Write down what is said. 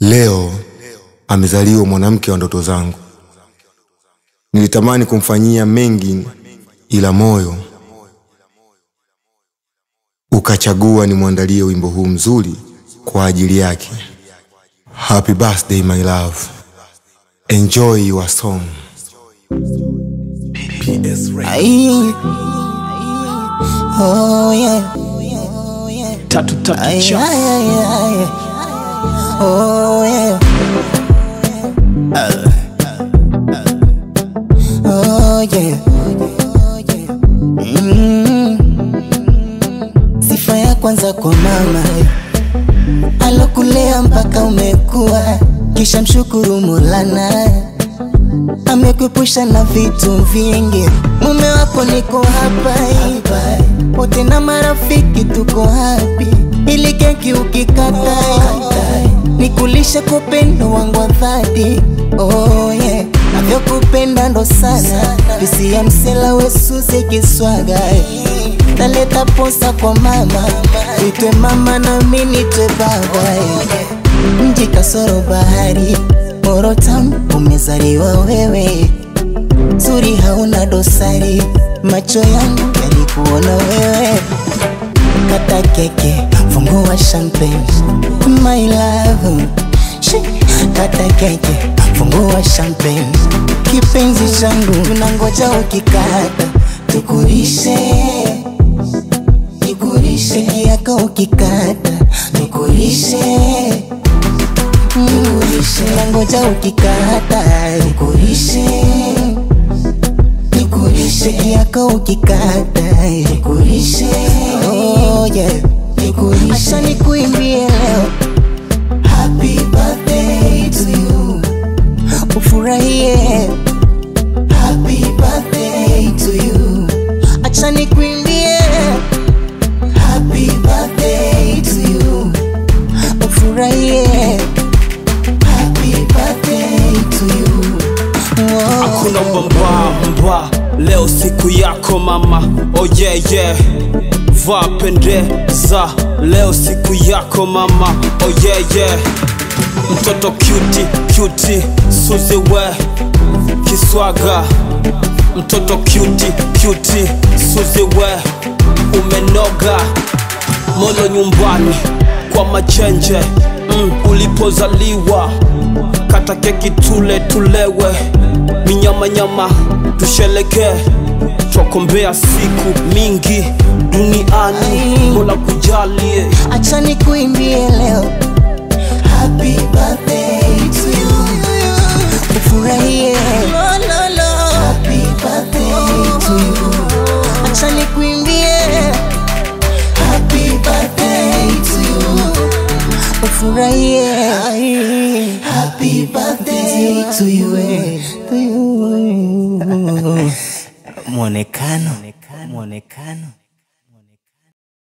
Leo amezaliwa mwanamke wa ndoto zangu. Nilitamani kumfanyia mengi, ila moyo ukachagua nimwandalie wimbo huu mzuri kwa ajili yake. Happy birthday my love. Enjoy your song. Oh yeah. Tatu cha. Oh yeah. Oh yeah. Sifa ya kwanza kwa mama alokulea mpaka umekuwa, kisha mshukuru Maulana amekuepusha na vitu vingi. Mume wako niko hapa, wote na marafiki tuko happy. Ili keki ukikata nikulishe kwa upendo wangu wa dhati. Oh yeah, navyokupenda ndo sana. Pisi ya msela we Suzi Kiswaga. Naleta posa kwa mama, uitwe mama na mimi nitwe baba. Mji kasoro bahari, Moro Town umezaliwa wewe. Zuri hauna dosari, macho yangu yalikuona wewe. Kata keke, fungua champagne, my love. Kata keke, fungua champagne, kipenzi changu. Tunangoja ukikata, tukulishe. Nikulishe yako ukikata, tukulishe. Nangoja ukikata, nikulishe. Nikulishe yako ukikata, nikulishe. Oh yeah, nikulishe. Acha nikuimbie leo happy birthday to you, ufurahie happy birthday to you. Acha nikuimbie happy birthday to you, ufurahie happy birthday to you. Hakuna mbamba, leo siku yako mama. Oh yeah yeah, vaa pendeza, leo siku yako mama. Oh yeah yeah, mtoto cutie Suzi we Kiswaga. Mtoto cutie Suzi we umenoga. Molo nyumbani kwa machenje, ulipozaliwa. Kata keki tulewe, minyama tusheleke. Twakombea siku mingi duniani, Mola kujalie. Acha nikuimbie leo happy birthday to you, ufurahie happy birthday to you. Acha nikuimbie happy birthday to you, ufurahie happy birthday to you. Mwonekano